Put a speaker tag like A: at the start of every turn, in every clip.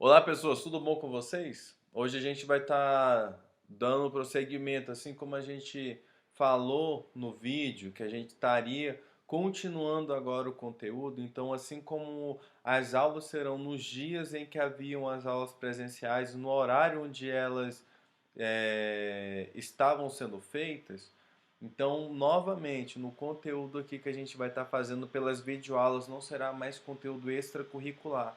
A: Olá pessoas, tudo bom com vocês? Hoje a gente vai estar dando prosseguimento, assim como a gente falou no vídeo, que a gente estaria continuando agora o conteúdo. Então, assim como as aulas serão nos dias em que haviam as aulas presenciais, no horário onde elas estavam sendo feitas, então, novamente, no conteúdo aqui que a gente vai estar fazendo pelas videoaulas, não será mais conteúdo extracurricular.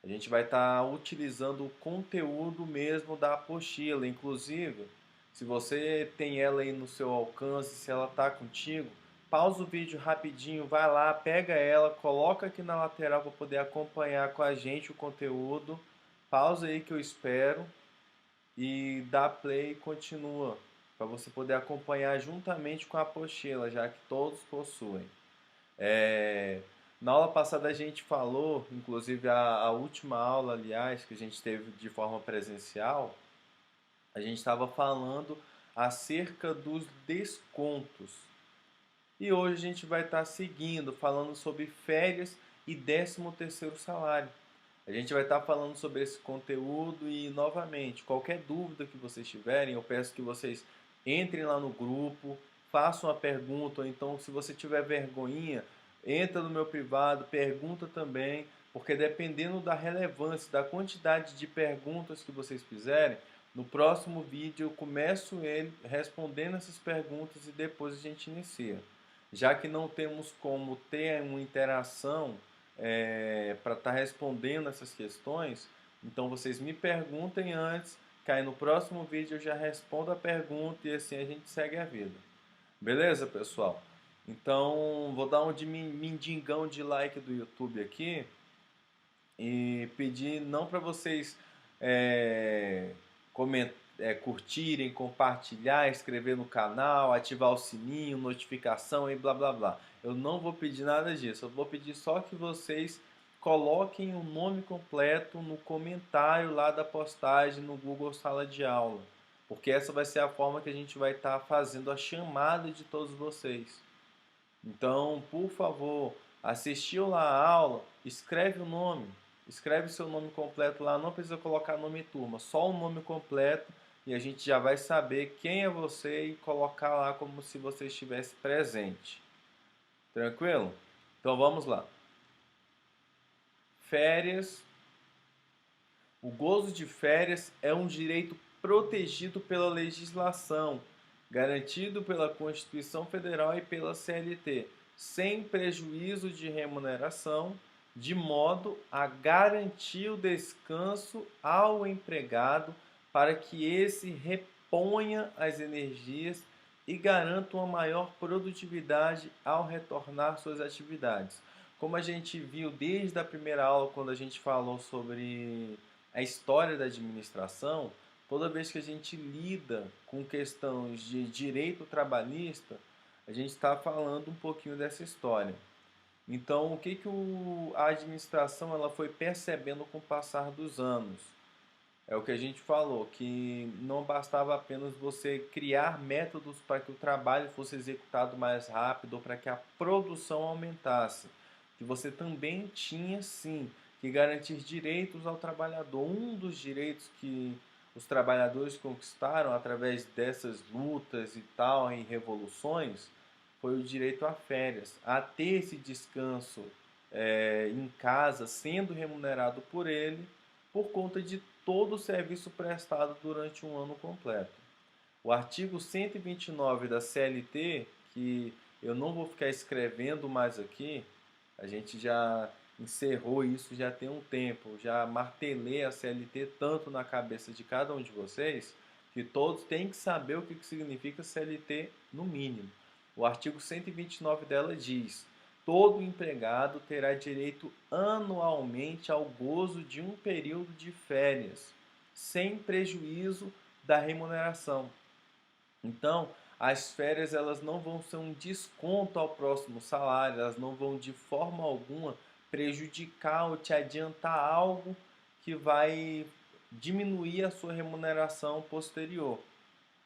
A: A gente vai estar utilizando o conteúdo mesmo da apostila. Inclusive, se você tem ela aí no seu alcance, se ela está contigo, pausa o vídeo rapidinho, vai lá, pega ela, coloca aqui na lateral para poder acompanhar com a gente o conteúdo. Pausa aí que eu espero e dá play e continua, para você poder acompanhar juntamente com a apostila, já que todos possuem. É, Na aula passada a gente falou, inclusive a última aula, aliás, que a gente teve de forma presencial, a gente estava falando acerca dos descontos. E hoje a gente vai estar seguindo, falando sobre férias e 13º salário. A gente vai estar falando sobre esse conteúdo e, novamente, qualquer dúvida que vocês tiverem, eu peço que vocês entrem lá no grupo, façam a pergunta, ou então, se você tiver vergonhinha, entra no meu privado, pergunta também, porque dependendo da relevância, da quantidade de perguntas que vocês fizerem, no próximo vídeo eu começo ele respondendo essas perguntas e depois a gente inicia. Já que não temos como ter uma interação para estar respondendo essas questões, então vocês me perguntem antes, que aí no próximo vídeo eu já respondo a pergunta e assim a gente segue a vida. Beleza, pessoal? Então vou dar um de mindingão de like do YouTube aqui e pedir não para vocês curtirem, compartilhar, inscrever no canal, ativar o sininho, notificação e blá blá blá. Eu não vou pedir nada disso, eu vou pedir só que vocês coloquem o nome completo no comentário lá da postagem no Google Sala de Aula, porque essa vai ser a forma que a gente vai estar fazendo a chamada de todos vocês. Então, por favor, assistiu lá a aula, escreve o nome, escreve seu nome completo lá, não precisa colocar nome e turma, só o nome completo e a gente já vai saber quem é você e colocar lá como se você estivesse presente. Tranquilo? Então vamos lá. Férias. O gozo de férias é um direito protegido pela legislação, garantido pela Constituição Federal e pela CLT, sem prejuízo de remuneração, de modo a garantir o descanso ao empregado para que esse reponha as energias e garanta uma maior produtividade ao retornar suas atividades. Como a gente viu desde a primeira aula, quando a gente falou sobre a história da administração, toda vez que a gente lida com questões de direito trabalhista, a gente está falando um pouquinho dessa história. Então, o que, a administração ela foi percebendo com o passar dos anos? É o que a gente falou, que não bastava apenas você criar métodos para que o trabalho fosse executado mais rápido ou para que a produção aumentasse, que você também tinha sim que garantir direitos ao trabalhador. Um dos direitos que os trabalhadores conquistaram através dessas lutas e tal, em revoluções, foi o direito a férias, a ter esse descanso em casa, sendo remunerado por ele, por conta de todo o serviço prestado durante um ano completo. O artigo 129 da CLT, que eu não vou ficar escrevendo mais aqui, a gente já encerrou isso já tem um tempo, já martelei a CLT tanto na cabeça de cada um de vocês, que todos têm que saber o que significa CLT no mínimo. O artigo 129 dela diz: todo empregado terá direito anualmente ao gozo de um período de férias, sem prejuízo da remuneração. Então, as férias elas não vão ser um desconto ao próximo salário, elas não vão de forma alguma prejudicar ou te adiantar algo que vai diminuir a sua remuneração posterior.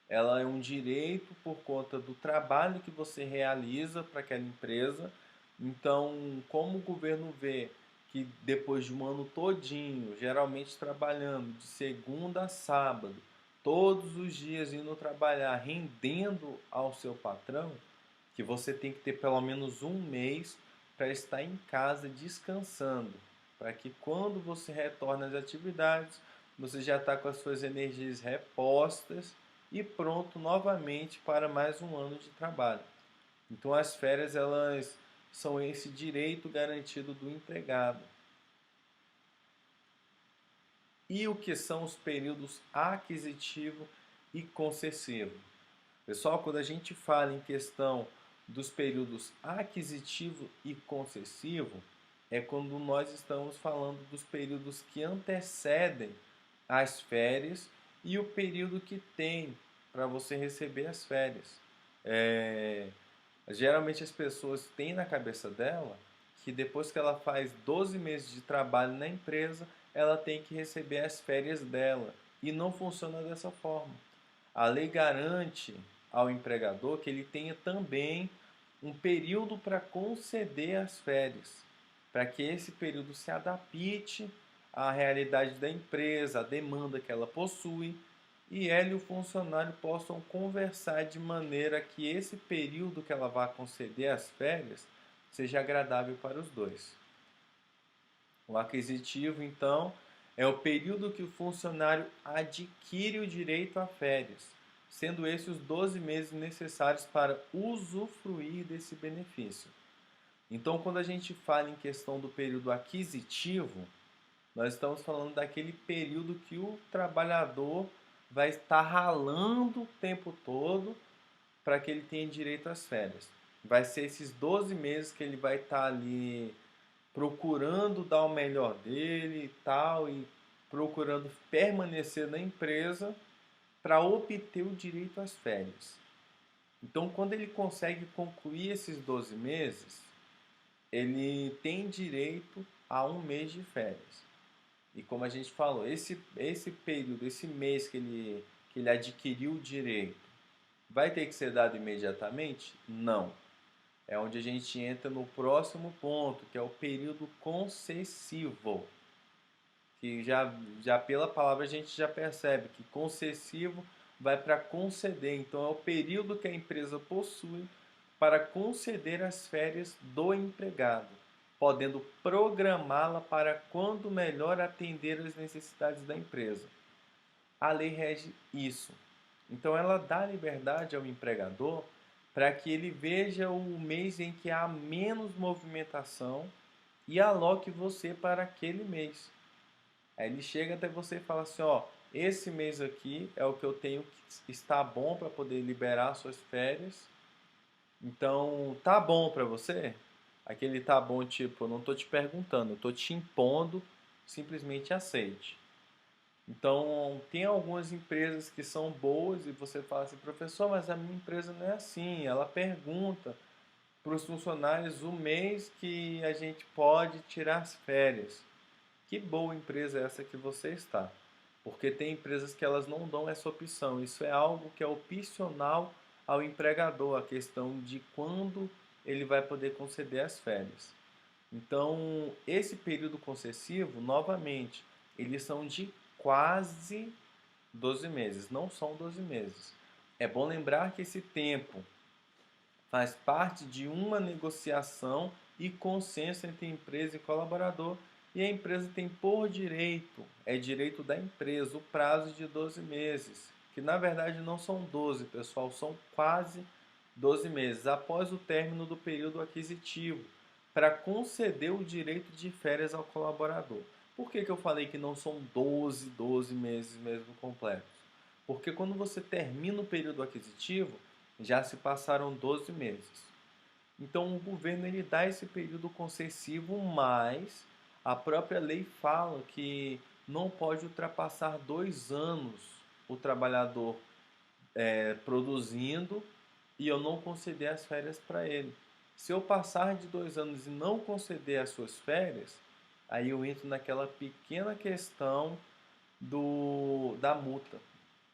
A: Ela é um direito por conta do trabalho que você realiza para aquela empresa. Então, como o governo vê que depois de um ano todinho, geralmente trabalhando de segunda a sábado, todos os dias indo trabalhar, rendendo ao seu patrão, que você tem que ter pelo menos um mês para estar em casa descansando, para que quando você retorna às atividades, você já está com as suas energias repostas e pronto novamente para mais um ano de trabalho. Então as férias elas são esse direito garantido do empregado. E o que são os períodos aquisitivo e concessivo? Pessoal, quando a gente fala em questão dos períodos aquisitivo e concessivo, é quando nós estamos falando dos períodos que antecedem as férias e o período que tem para você receber as férias. Geralmente as pessoas têm na cabeça dela que depois que ela faz 12 meses de trabalho na empresa, ela tem que receber as férias dela. E não funciona dessa forma. A lei garante ao empregador que ele tenha também um período para conceder as férias, para que esse período se adapte à realidade da empresa, à demanda que ela possui, e ela e o funcionário possam conversar de maneira que esse período que ela vai conceder as férias seja agradável para os dois. O aquisitivo, então, é o período que o funcionário adquire o direito a férias, sendo esses os 12 meses necessários para usufruir desse benefício. Então, quando a gente fala em questão do período aquisitivo, nós estamos falando daquele período que o trabalhador vai estar ralando o tempo todo para que ele tenha direito às férias. Vai ser esses 12 meses que ele vai estar ali procurando dar o melhor dele e tal, e procurando permanecer na empresa para obter o direito às férias. Então, quando ele consegue concluir esses 12 meses, ele tem direito a um mês de férias. E como a gente falou, esse período, esse mês que ele adquiriu o direito, vai ter que ser dado imediatamente? Não. É onde a gente entra no próximo ponto, que é o período concessivo. Que já pela palavra a gente já percebe que concessivo vai para conceder. Então é o período que a empresa possui para conceder as férias do empregado, podendo programá-la para quando melhor atender às necessidades da empresa. A lei rege isso. Então ela dá liberdade ao empregador para que ele veja o mês em que há menos movimentação e aloque você para aquele mês. Aí ele chega até você e fala assim, ó, esse mês aqui é o que eu tenho que está bom para poder liberar suas férias. Então, tá bom para você? Aquele tá bom, tipo, eu não tô te perguntando, eu tô te impondo, simplesmente aceite. Então, tem algumas empresas que são boas e você fala assim, professor, mas a minha empresa não é assim. Ela pergunta para os funcionários o mês que a gente pode tirar as férias. Que boa empresa é essa que você está? Porque tem empresas que elas não dão essa opção. Isso é algo que é opcional ao empregador, a questão de quando ele vai poder conceder as férias. Então, esse período concessivo, novamente, eles são de quase 12 meses, não são 12 meses. É bom lembrar que esse tempo faz parte de uma negociação e consenso entre empresa e colaborador, e a empresa tem por direito, é direito da empresa, o prazo de 12 meses, que na verdade não são 12, pessoal, são quase 12 meses, após o término do período aquisitivo, para conceder o direito de férias ao colaborador. Por que eu falei que não são 12 meses mesmo completos? Porque quando você termina o período aquisitivo, já se passaram 12 meses. Então o governo ele dá esse período concessivo, mas a própria lei fala que não pode ultrapassar 2 anos o trabalhador produzindo e eu não conceder as férias para ele. Se eu passar de 2 anos e não conceder as suas férias, aí eu entro naquela pequena questão da multa.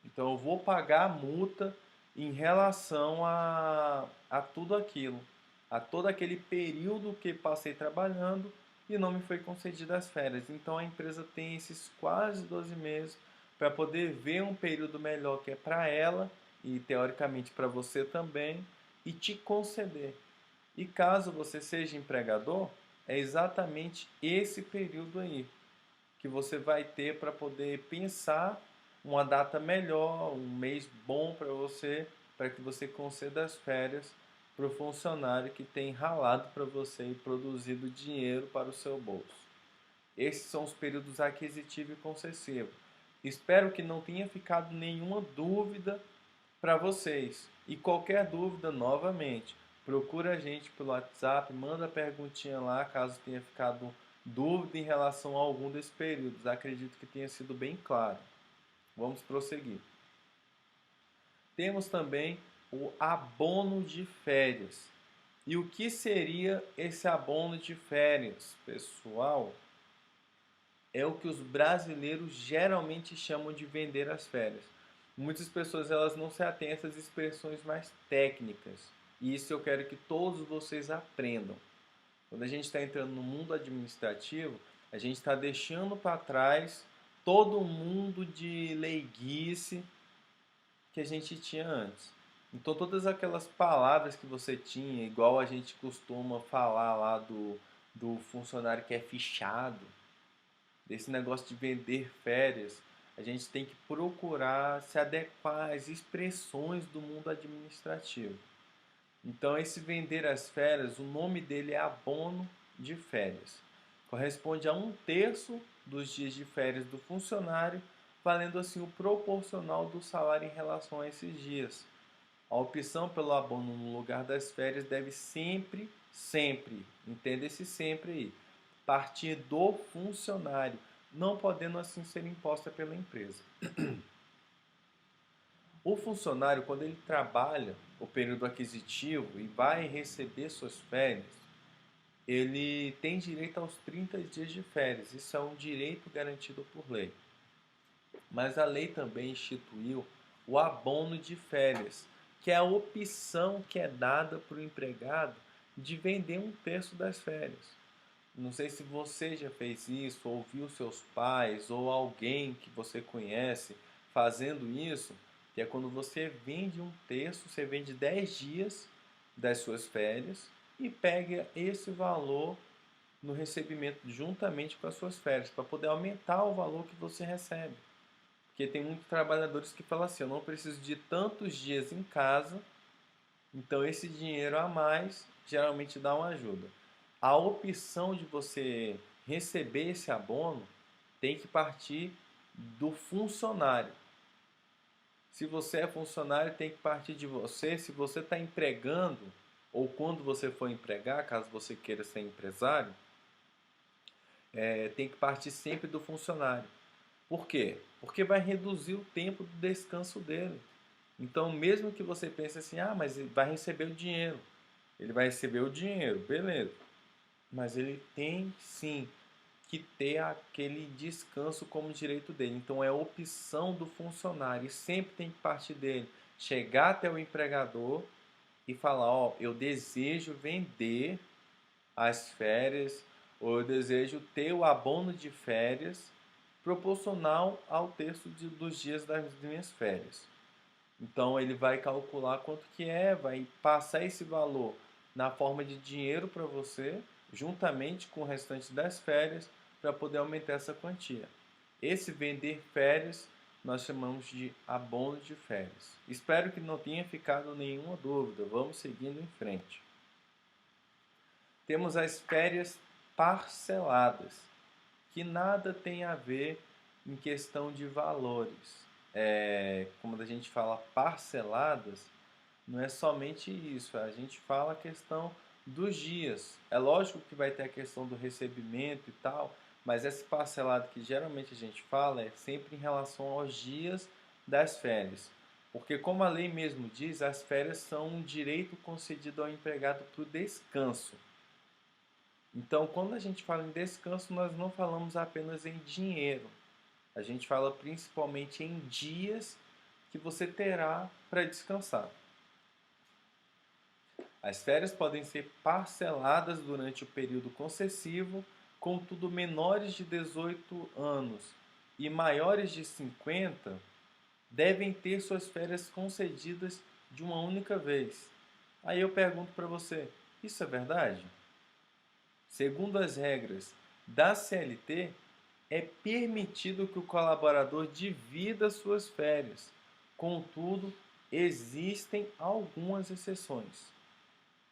A: Então eu vou pagar a multa em relação a tudo aquilo, a todo aquele período que passei trabalhando e não me foi concedida as férias. Então a empresa tem esses quase 12 meses para poder ver um período melhor que é para ela e teoricamente para você também e te conceder. E caso você seja empregador, é exatamente esse período aí que você vai ter para poder pensar uma data melhor, um mês bom para que você conceda as férias para o funcionário que tem ralado para você e produzido dinheiro para o seu bolso. Esses são os períodos aquisitivo e concessivo. Espero que não tenha ficado nenhuma dúvida para vocês. E qualquer dúvida, novamente, procura a gente pelo WhatsApp, manda a perguntinha lá caso tenha ficado dúvida em relação a algum desses períodos. Acredito que tenha sido bem claro. Vamos prosseguir. Temos também o abono de férias. E o que seria esse abono de férias, pessoal? É o que os brasileiros geralmente chamam de vender as férias. Muitas pessoas elas não se atêm a essas expressões mais técnicas. E isso eu quero que todos vocês aprendam. Quando a gente está entrando no mundo administrativo, a gente está deixando para trás todo o mundo de leiguice que a gente tinha antes. Então todas aquelas palavras que você tinha, igual a gente costuma falar lá do funcionário que é fichado, desse negócio de vender férias, a gente tem que procurar se adequar às expressões do mundo administrativo. Então, esse vender as férias, o nome dele é abono de férias. Corresponde a 1/3 dos dias de férias do funcionário, valendo assim o proporcional do salário em relação a esses dias. A opção pelo abono no lugar das férias deve sempre, entenda esse sempre aí, partir do funcionário, não podendo assim ser imposta pela empresa. O funcionário, quando ele trabalha o período aquisitivo e vai receber suas férias, ele tem direito aos 30 dias de férias. Isso é um direito garantido por lei. Mas a lei também instituiu o abono de férias, que é a opção que é dada para o empregado de vender 1/3 das férias. Não sei se você já fez isso, ou viu seus pais, ou alguém que você conhece fazendo isso, que é quando você vende 1/3, você vende 10 dias das suas férias e pega esse valor no recebimento juntamente com as suas férias, para poder aumentar o valor que você recebe. Porque tem muitos trabalhadores que falam assim, eu não preciso de tantos dias em casa, então esse dinheiro a mais geralmente dá uma ajuda. A opção de você receber esse abono tem que partir do funcionário. Se você é funcionário, tem que partir de você. Se você está empregando, ou quando você for empregar, caso você queira ser empresário, tem que partir sempre do funcionário. Por quê? Porque vai reduzir o tempo do descanso dele. Então, mesmo que você pense assim, ah, mas ele vai receber o dinheiro. Ele vai receber o dinheiro, beleza. Mas ele tem sim que ter aquele descanso como direito dele. Então é opção do funcionário e sempre tem que partir dele. Chegar até o empregador e falar, ó, eu desejo vender as férias ou eu desejo ter o abono de férias proporcional ao terço dos dias das minhas férias. Então ele vai calcular quanto que é, vai passar esse valor na forma de dinheiro para você, juntamente com o restante das férias, para poder aumentar essa quantia. Esse vender férias nós chamamos de abono de férias. Espero que não tenha ficado nenhuma dúvida. Vamos seguindo em frente. Temos as férias parceladas, que nada tem a ver em questão de valores. Como a gente fala parceladas, não é somente isso, a gente fala a questão dos dias. É lógico que vai ter a questão do recebimento e tal, mas esse parcelado que geralmente a gente fala é sempre em relação aos dias das férias. Porque como a lei mesmo diz, as férias são um direito concedido ao empregado para o descanso. Então, quando a gente fala em descanso, nós não falamos apenas em dinheiro. A gente fala principalmente em dias que você terá para descansar. As férias podem ser parceladas durante o período concessivo, Contudo, menores de 18 anos e maiores de 50 devem ter suas férias concedidas de uma única vez. Aí eu pergunto para você, isso é verdade? Segundo as regras da CLT, é permitido que o colaborador divida suas férias. Contudo, existem algumas exceções.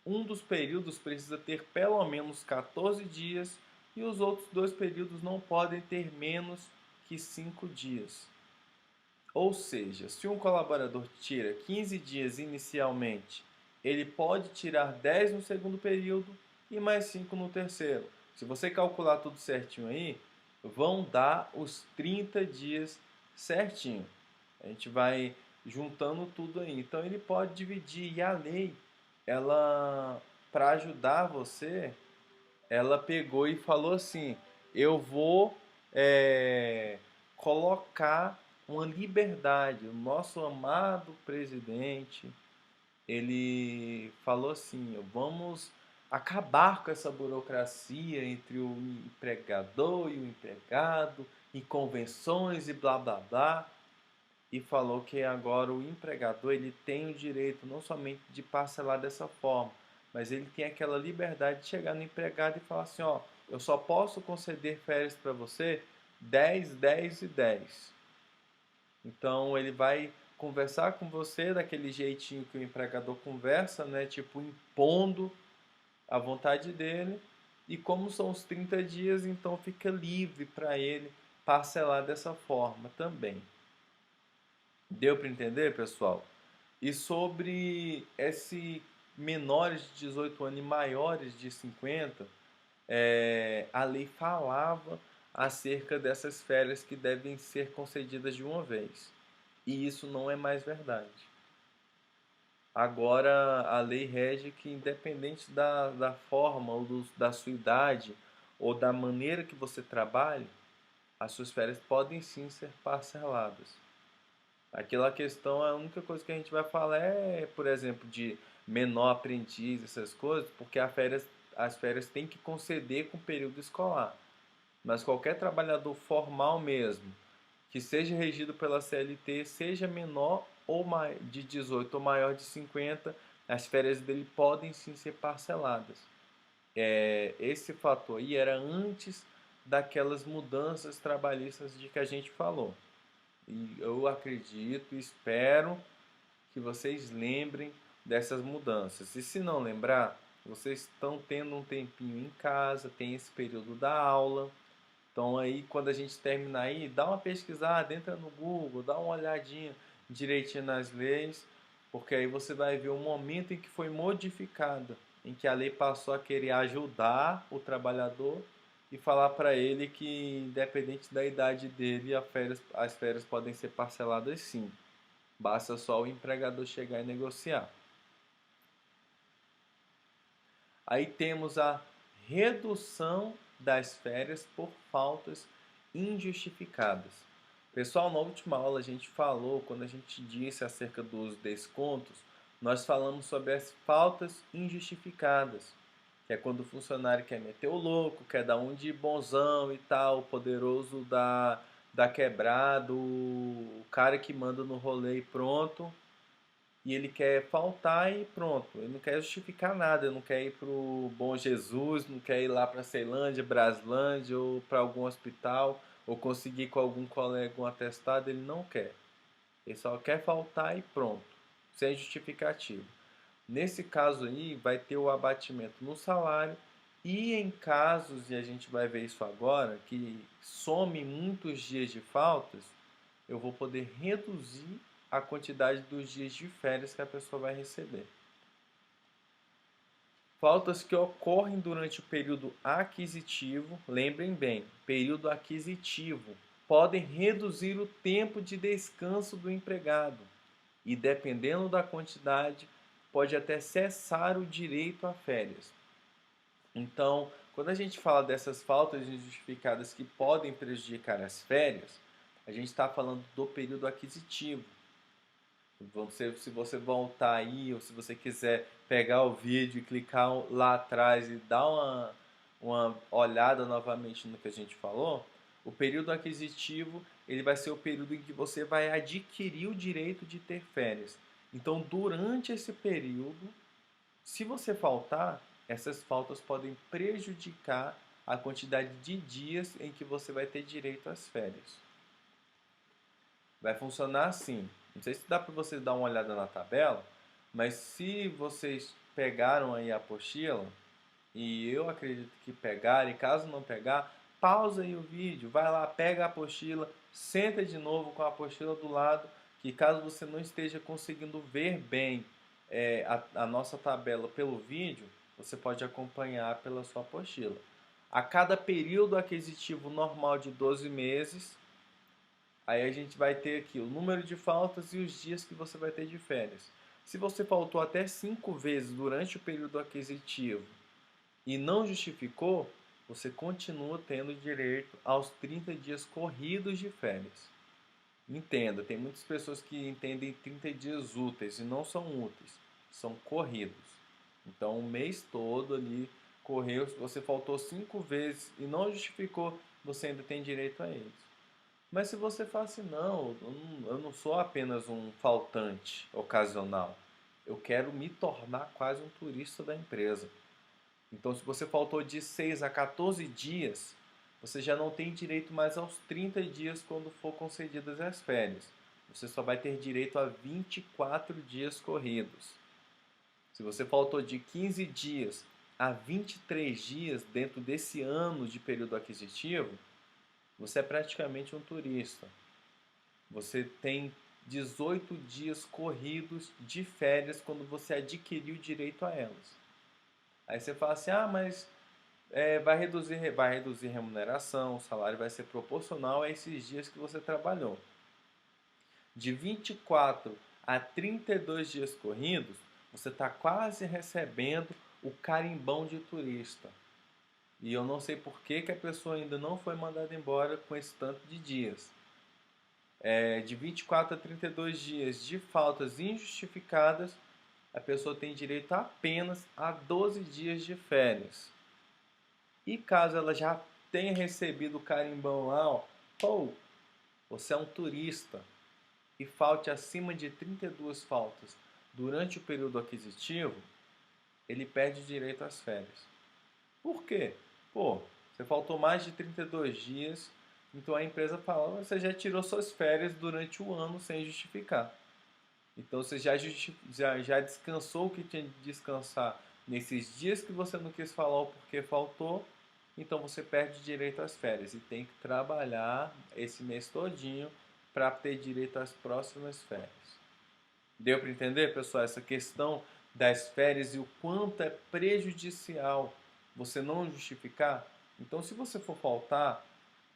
A: Um dos períodos precisa ter pelo menos 14 dias e os outros dois períodos não podem ter menos que 5 dias. Ou seja, se um colaborador tira 15 dias inicialmente, ele pode tirar 10 no segundo período e mais 5 no terceiro. Se você calcular tudo certinho aí, vão dar os 30 dias certinho. A gente vai juntando tudo aí. Então ele pode dividir. E a lei, ela, para ajudar você, ela pegou e falou assim: eu vou colocar uma liberdade. O nosso amado presidente, ele falou assim: vamos acabar com essa burocracia entre o empregador e o empregado, e convenções e blá blá blá. E falou que agora o empregador ele tem o direito não somente de parcelar dessa forma, mas ele tem aquela liberdade de chegar no empregado e falar assim, ó, eu só posso conceder férias para você 10, 10 e 10. Então ele vai conversar com você daquele jeitinho que o empregador conversa, né, tipo impondo a vontade dele. E como são os 30 dias, então fica livre para ele parcelar dessa forma também. Deu para entender, pessoal? E sobre esse menores de 18 anos e maiores de 50, a lei falava acerca dessas férias que devem ser concedidas de uma vez. E isso não é mais verdade. Agora a lei rege que, independente da forma ou da sua idade ou da maneira que você trabalhe, as suas férias podem sim ser parceladas. Aquela questão, a única coisa que a gente vai falar é, por exemplo, de menor aprendiz, essas coisas, porque as férias têm que conceder com o período escolar. Mas qualquer trabalhador formal mesmo, que seja regido pela CLT, seja menor ou de 18 ou maior de 50, as férias dele podem sim ser parceladas. Esse fator aí era antes daquelas mudanças trabalhistas de que a gente falou. E eu acredito, espero que vocês lembrem dessas mudanças. E se não lembrar, vocês estão tendo um tempinho em casa, tem esse período da aula. Então aí, quando a gente terminar aí, dá uma pesquisada, entra no Google, dá uma olhadinha direitinho nas leis, porque aí você vai ver o momento em que foi modificada, em que a lei passou a querer ajudar o trabalhador e falar para ele que, independente da idade dele, as férias podem ser parceladas sim. Basta só o empregador chegar e negociar. Aí temos a redução das férias por faltas injustificadas. Pessoal, na última aula a gente falou, quando a gente disse acerca dos descontos, nós falamos sobre as faltas injustificadas, que é quando o funcionário quer meter o louco, quer dar um de bonzão e tal, o poderoso da quebrado, o cara que manda no rolê e pronto, e ele quer faltar e pronto. Ele não quer justificar nada, ele não quer ir pro Bom Jesus, não quer ir lá para Ceilândia, Braslândia ou para algum hospital ou conseguir com algum colega um atestado, ele não quer. Ele só quer faltar e pronto, sem justificativo. Nesse caso aí, vai ter o abatimento no salário e em casos, e a gente vai ver isso agora, que some muitos dias de faltas, eu vou poder reduzir a quantidade dos dias de férias que a pessoa vai receber. Faltas que ocorrem durante o período aquisitivo, lembrem bem, período aquisitivo, podem reduzir o tempo de descanso do empregado e, dependendo da quantidade, pode até cessar o direito a férias. Então, quando a gente fala dessas faltas injustificadas que podem prejudicar as férias, a gente está falando do período aquisitivo. Se você voltar aí, ou se você quiser pegar o vídeo e clicar lá atrás e dar uma olhada novamente no que a gente falou, o período aquisitivo ele vai ser o período em que você vai adquirir o direito de ter férias. Então, durante esse período, se você faltar, essas faltas podem prejudicar a quantidade de dias em que você vai ter direito às férias. Vai funcionar assim. Não sei se dá para vocês dar uma olhada na tabela, mas se vocês pegaram aí a apostila, e eu acredito que pegaram, e caso não pegar, pausa aí o vídeo, vai lá, pega a apostila, senta de novo com a apostila do lado, que caso você não esteja conseguindo ver bem a nossa tabela pelo vídeo, você pode acompanhar pela sua apostila. A cada período aquisitivo normal de 12 meses, aí a gente vai ter aqui o número de faltas e os dias que você vai ter de férias. Se você faltou até 5 vezes durante o período aquisitivo e não justificou, você continua tendo direito aos 30 dias corridos de férias. Entenda, tem muitas pessoas que entendem 30 dias úteis e não são úteis, são corridos. Então, o mês todo ali correu, se você faltou 5 vezes e não justificou, você ainda tem direito a eles. Mas se você fala assim, não, eu não sou apenas um faltante ocasional, eu quero me tornar quase um turista da empresa. Então, se você faltou de 6 a 14 dias, você já não tem direito mais aos 30 dias quando for concedidas as férias. Você só vai ter direito a 24 dias corridos. Se você faltou de 15 dias a 23 dias dentro desse ano de período aquisitivo, você é praticamente um turista. Você tem 18 dias corridos de férias quando você adquiriu direito a elas. Aí você fala assim, mas vai reduzir remuneração, o salário vai ser proporcional a esses dias que você trabalhou. De 24 a 32 dias corridos, você está quase recebendo o carimbão de turista. E eu não sei por que a pessoa ainda não foi mandada embora com esse tanto de dias. De 24 a 32 dias de faltas injustificadas, a pessoa tem direito apenas a 12 dias de férias. E caso ela já tenha recebido o carimbão lá, você é um turista e falte acima de 32 faltas durante o período aquisitivo, ele perde direito às férias. Por quê? Você faltou mais de 32 dias, então a empresa fala, você já tirou suas férias durante o ano sem justificar. Então você já descansou o que tinha de descansar nesses dias que você não quis falar o porquê faltou, então você perde direito às férias e tem que trabalhar esse mês todinho para ter direito às próximas férias. Deu para entender, pessoal, essa questão das férias e o quanto é prejudicial você não justificar? Então, se você for faltar,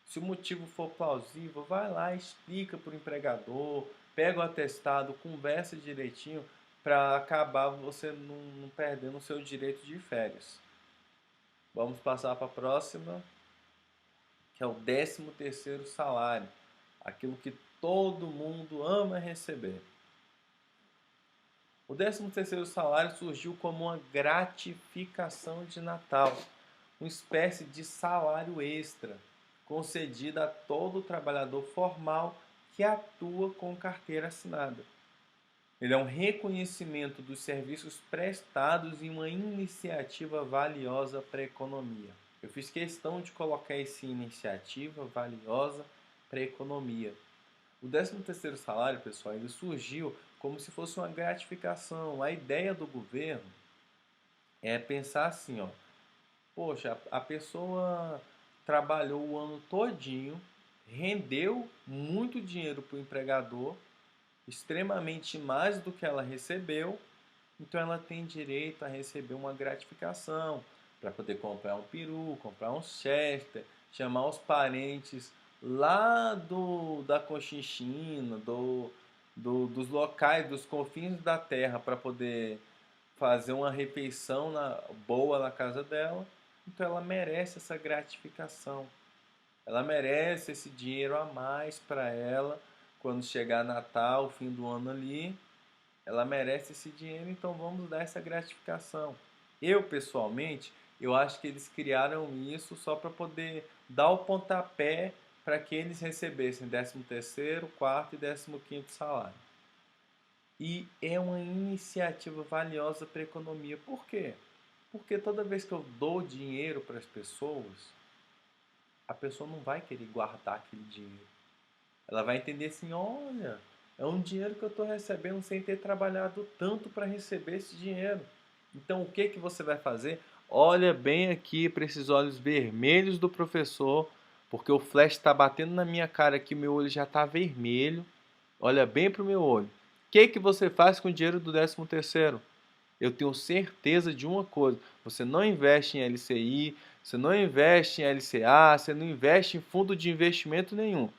A: se o motivo for plausível, vai lá, explica para o empregador, pega o atestado, conversa direitinho para acabar você não perdendo o seu direito de férias. Vamos passar para a próxima, que é o 13º salário, aquilo que todo mundo ama receber. O 13º salário surgiu como uma gratificação de Natal, uma espécie de salário extra, concedida a todo trabalhador formal que atua com carteira assinada. Ele é um reconhecimento dos serviços prestados e uma iniciativa valiosa para a economia. Eu fiz questão de colocar essa iniciativa valiosa para a economia. O 13º salário, pessoal, ele surgiu como se fosse uma gratificação. A ideia do governo é pensar assim, poxa, a pessoa trabalhou o ano todinho, rendeu muito dinheiro para o empregador, extremamente mais do que ela recebeu, então ela tem direito a receber uma gratificação para poder comprar um peru, comprar um chester, chamar os parentes lá da Cochinchina, dos locais, dos confins da terra para poder fazer uma refeição boa na casa dela. Então ela merece essa gratificação. Ela merece esse dinheiro a mais para ela quando chegar Natal, fim do ano ali. Ela merece esse dinheiro, então vamos dar essa gratificação. Eu, pessoalmente, Eu acho que eles criaram isso só para poder dar o pontapé para que eles recebessem 13º, quarto e 15º salário. E é uma iniciativa valiosa para a economia. Por quê? Porque toda vez que eu dou dinheiro para as pessoas, a pessoa não vai querer guardar aquele dinheiro. Ela vai entender assim, olha, é um dinheiro que eu estou recebendo sem ter trabalhado tanto para receber esse dinheiro. Então o que que você vai fazer? Olha bem aqui para esses olhos vermelhos do professor, porque o flash está batendo na minha cara aqui, meu olho já está vermelho. Olha bem para o meu olho. O que que você faz com o dinheiro do 13º? Eu tenho certeza de uma coisa, você não investe em LCI, você não investe em LCA, você não investe em fundo de investimento nenhum.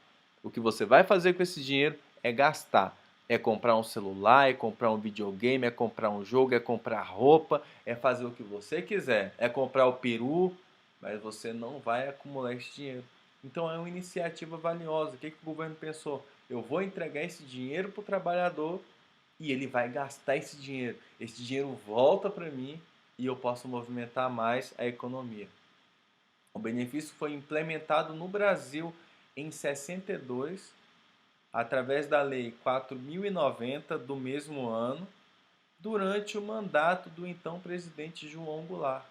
A: O que você vai fazer com esse dinheiro é gastar. É comprar um celular, é comprar um videogame, é comprar um jogo, é comprar roupa, é fazer o que você quiser. É comprar o peru, mas você não vai acumular esse dinheiro. Então é uma iniciativa valiosa. O que o governo pensou? Eu vou entregar esse dinheiro para o trabalhador e ele vai gastar esse dinheiro. Esse dinheiro volta para mim e eu posso movimentar mais a economia. O benefício foi implementado no Brasil em 62, através da Lei 4.090 do mesmo ano, durante o mandato do então presidente João Goulart.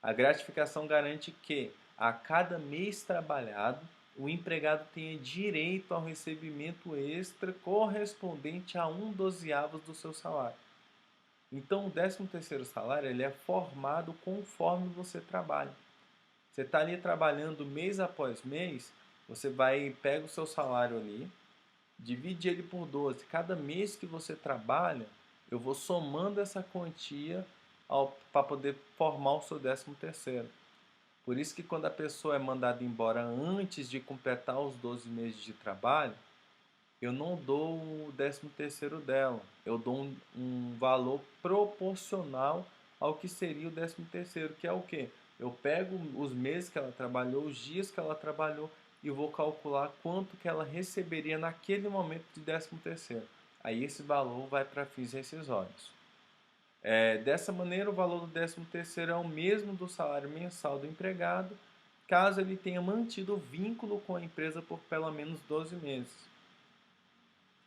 A: A gratificação garante que, a cada mês trabalhado, o empregado tenha direito ao recebimento extra correspondente a 1/12 do seu salário. Então, o 13º salário ele é formado conforme você trabalha. Você está ali trabalhando mês após mês, você vai pega o seu salário ali, divide ele por 12. Cada mês que você trabalha, eu vou somando essa quantia para poder formar o seu 13º. Por isso que quando a pessoa é mandada embora antes de completar os 12 meses de trabalho, eu não dou o 13º dela. Eu dou um valor proporcional ao que seria o 13º, que é o quê? Eu pego os meses que ela trabalhou, os dias que ela trabalhou e vou calcular quanto que ela receberia naquele momento de 13º. Aí esse valor vai para fins rescisórios. Dessa maneira, o valor do 13º é o mesmo do salário mensal do empregado, caso ele tenha mantido o vínculo com a empresa por pelo menos 12 meses.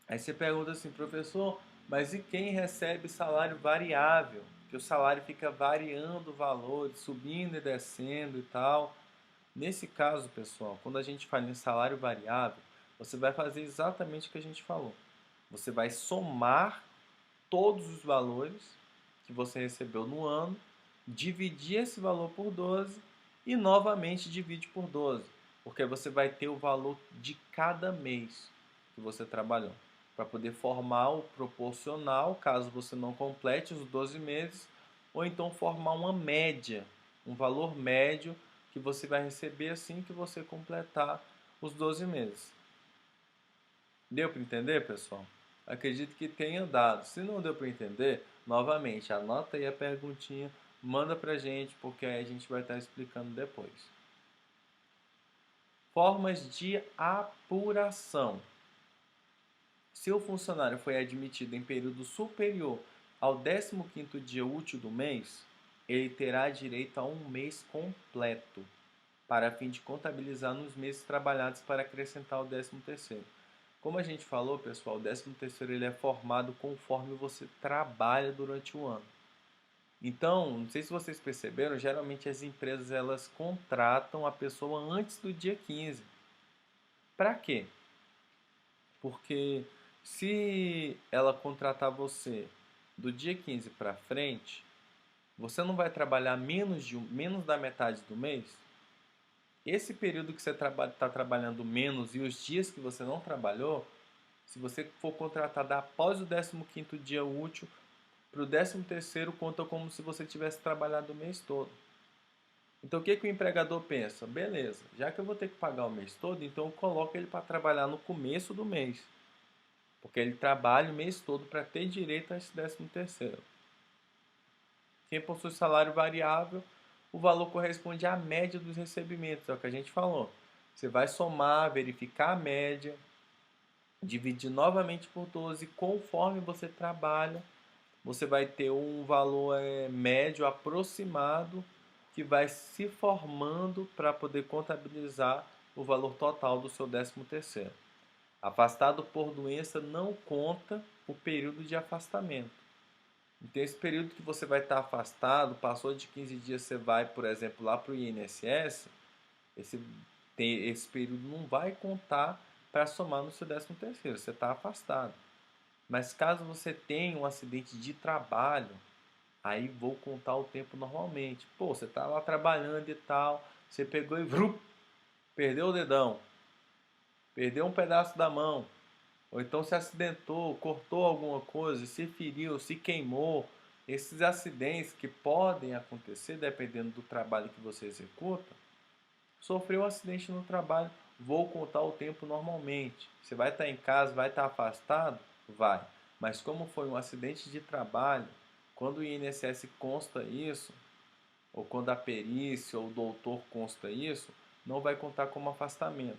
A: Aí você pergunta assim, professor, mas e quem recebe salário variável? Que o salário fica variando o valor, subindo e descendo e tal. Nesse caso, pessoal, quando a gente fala em salário variável, você vai fazer exatamente o que a gente falou. Você vai somar todos os valores que você recebeu no ano, dividir esse valor por 12 e novamente divide por 12, porque você vai ter o valor de cada mês que você trabalhou, para poder formar o proporcional, caso você não complete os 12 meses, ou então formar uma média, um valor médio que você vai receber assim que você completar os 12 meses. Deu para entender, pessoal? Acredito que tenha dado. Se não deu para entender, novamente, anota aí a perguntinha, manda para a gente, porque aí a gente vai estar explicando depois. Formas de apuração. Se o funcionário foi admitido em período superior ao 15º dia útil do mês, ele terá direito a um mês completo, para fim de contabilizar nos meses trabalhados para acrescentar o 13º. Como a gente falou, pessoal, o 13º ele é formado conforme você trabalha durante o ano. Então, não sei se vocês perceberam, geralmente as empresas elas contratam a pessoa antes do dia 15. Para quê? Porque se ela contratar você do dia 15 para frente, você não vai trabalhar menos da metade do mês? Esse período que você está trabalhando menos e os dias que você não trabalhou, se você for contratado após o 15º dia útil, para o 13º conta como se você tivesse trabalhado o mês todo. Então o que o empregador pensa? Beleza, já que eu vou ter que pagar o mês todo, então eu coloco ele para trabalhar no começo do mês. Porque ele trabalha o mês todo para ter direito a esse 13º. Quem possui salário variável, o valor corresponde à média dos recebimentos, é o que a gente falou. Você vai somar, verificar a média, dividir novamente por 12, conforme você trabalha, você vai ter um valor médio aproximado que vai se formando para poder contabilizar o valor total do seu 13º. Afastado por doença não conta o período de afastamento. Então, esse período que você vai estar afastado, passou de 15 dias, você vai, por exemplo, lá para o INSS, esse período não vai contar para somar no seu 13º, você está afastado. Mas caso você tenha um acidente de trabalho, aí vou contar o tempo normalmente. Pô, você está lá trabalhando e tal, você pegou e perdeu o dedão, perdeu um pedaço da mão, ou então se acidentou, cortou alguma coisa, se feriu, se queimou. Esses acidentes que podem acontecer dependendo do trabalho que você executa, sofreu um acidente no trabalho, vou contar o tempo normalmente. Você vai estar em casa, vai estar afastado? Vai. Mas como foi um acidente de trabalho, quando o INSS consta isso, ou quando a perícia ou o doutor consta isso, não vai contar como afastamento.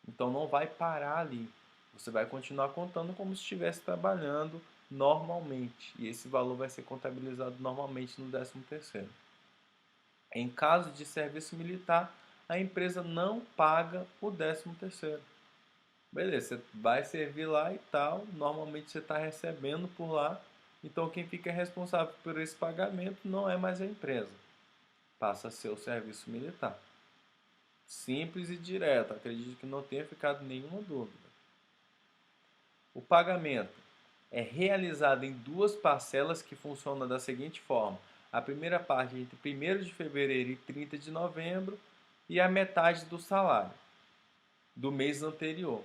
A: Então não vai parar ali. Você vai continuar contando como se estivesse trabalhando normalmente. E esse valor vai ser contabilizado normalmente no 13º. Em caso de serviço militar, a empresa não paga o 13º. Beleza, você vai servir lá e tal, normalmente você está recebendo por lá, então quem fica responsável por esse pagamento não é mais a empresa, passa a ser o serviço militar. Simples e direto, acredito que não tenha ficado nenhuma dúvida. O pagamento é realizado em duas parcelas que funcionam da seguinte forma: a primeira parte entre 1º de fevereiro e 30 de novembro e a metade do salário do mês anterior.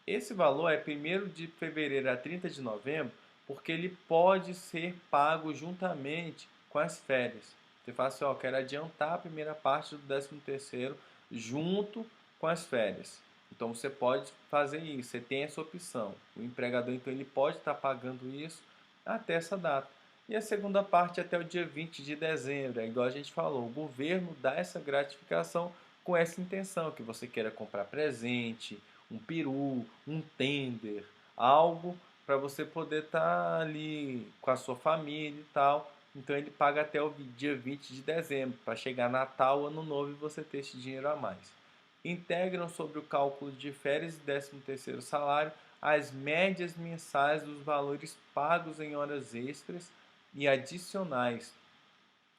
A: Esse valor é 1º de fevereiro a 30 de novembro porque ele pode ser pago juntamente com as férias. Você fala assim, ó, quero adiantar a primeira parte do 13º junto com as férias. Então você pode fazer isso, você tem essa opção. O empregador então ele pode estar pagando isso até essa data. E a segunda parte até o dia 20 de dezembro, é igual a gente falou, o governo dá essa gratificação com essa intenção, que você queira comprar presente, um peru, um tender, algo para você poder estar ali com a sua família e tal. Então ele paga até o dia 20 de dezembro, para chegar Natal, Ano Novo e você ter esse dinheiro a mais. Integram sobre o cálculo de férias e 13º salário as médias mensais dos valores pagos em horas extras e adicionais.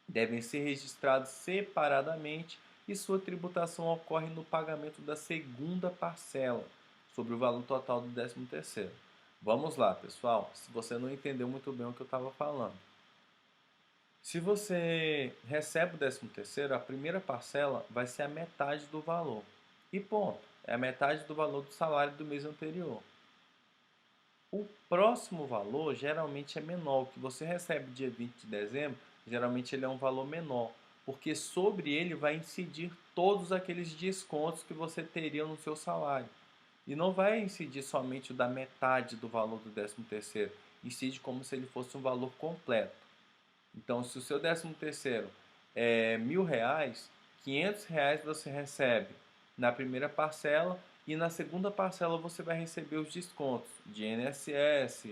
A: Devem ser registrados separadamente e sua tributação ocorre no pagamento da segunda parcela sobre o valor total do 13º. Vamos lá, pessoal, se você não entendeu muito bem o que eu estava falando. Se você recebe o 13º, a primeira parcela vai ser a metade do valor. E ponto, é a metade do valor do salário do mês anterior. O próximo valor geralmente é menor. O que você recebe dia 20 de dezembro, geralmente ele é um valor menor, porque sobre ele vai incidir todos aqueles descontos que você teria no seu salário. E não vai incidir somente o da metade do valor do 13º, incide como se ele fosse um valor completo. Então, se o seu 13º é R$ 1.000, R$ 500 você recebe na primeira parcela e na segunda parcela você vai receber os descontos de INSS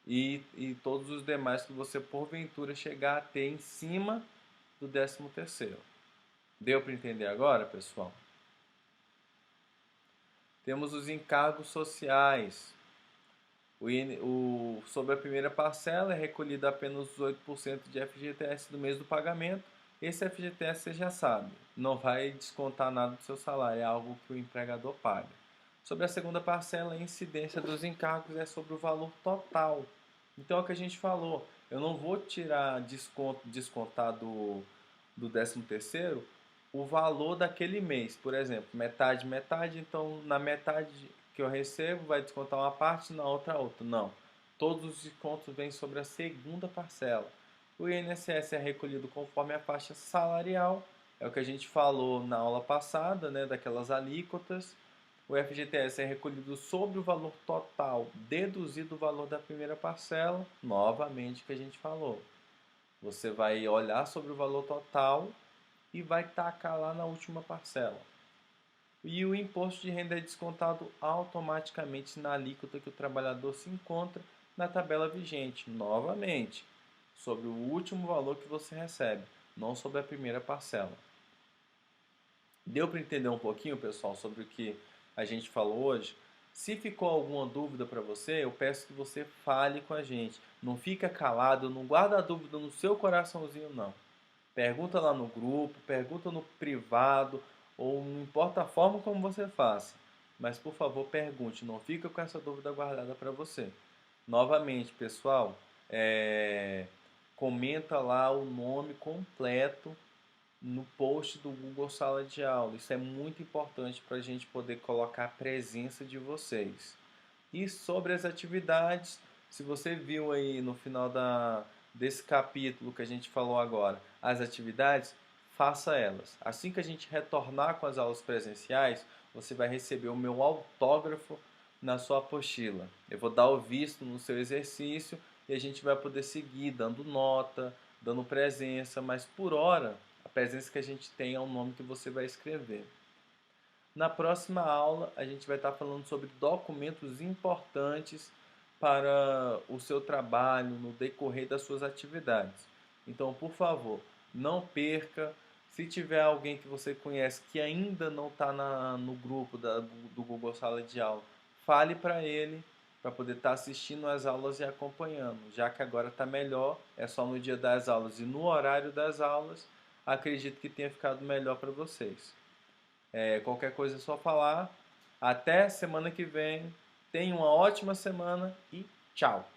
A: e todos os demais que você porventura chegar a ter em cima do 13º. Deu para entender agora, pessoal? Temos os encargos sociais. Sobre a primeira parcela é recolhido apenas os 8% de FGTS do mês do pagamento. Esse FGTS você já sabe, não vai descontar nada do seu salário, é algo que o empregador paga. Sobre a segunda parcela, a incidência dos encargos é sobre o valor total. Então é o que a gente falou, eu não vou tirar descontar do 13º o valor daquele mês. Por exemplo, metade, metade, então na metade que eu recebo vai descontar uma parte, na outra. Não. Todos os descontos vêm sobre a segunda parcela. O INSS é recolhido conforme a faixa salarial, é o que a gente falou na aula passada, né, daquelas alíquotas. O FGTS é recolhido sobre o valor total, deduzido o valor da primeira parcela, novamente que a gente falou. Você vai olhar sobre o valor total e vai tacar lá na última parcela. E o imposto de renda é descontado automaticamente na alíquota que o trabalhador se encontra na tabela vigente, novamente, sobre o último valor que você recebe. não sobre a primeira parcela. Deu para entender um pouquinho, pessoal, sobre o que a gente falou hoje? Se ficou alguma dúvida para você, eu peço que você fale com a gente. Não fica calado, não guarda a dúvida no seu coraçãozinho, não. Pergunta lá no grupo, pergunta no privado, ou não importa a forma como você faça. Mas, por favor, pergunte, não fica com essa dúvida guardada para você. Novamente, pessoal, comenta lá o nome completo no post do Google Sala de Aula. Isso é muito importante para a gente poder colocar a presença de vocês. E sobre as atividades, se você viu aí no final desse capítulo que a gente falou agora, as atividades, faça elas. Assim que a gente retornar com as aulas presenciais, você vai receber o meu autógrafo na sua apostila. Eu vou dar o visto no seu exercício e a gente vai poder seguir dando nota, dando presença, mas por hora a presença que a gente tem é o nome que você vai escrever. Na próxima aula, a gente vai estar falando sobre documentos importantes para o seu trabalho, no decorrer das suas atividades. Então, por favor, não perca. Se tiver alguém que você conhece que ainda não está no grupo do Google Sala de Aula, fale para ele para poder estar assistindo às aulas e acompanhando. Já que agora está melhor, é só no dia das aulas e no horário das aulas, acredito que tenha ficado melhor para vocês. Qualquer coisa é só falar. Até semana que vem. Tenha uma ótima semana e tchau!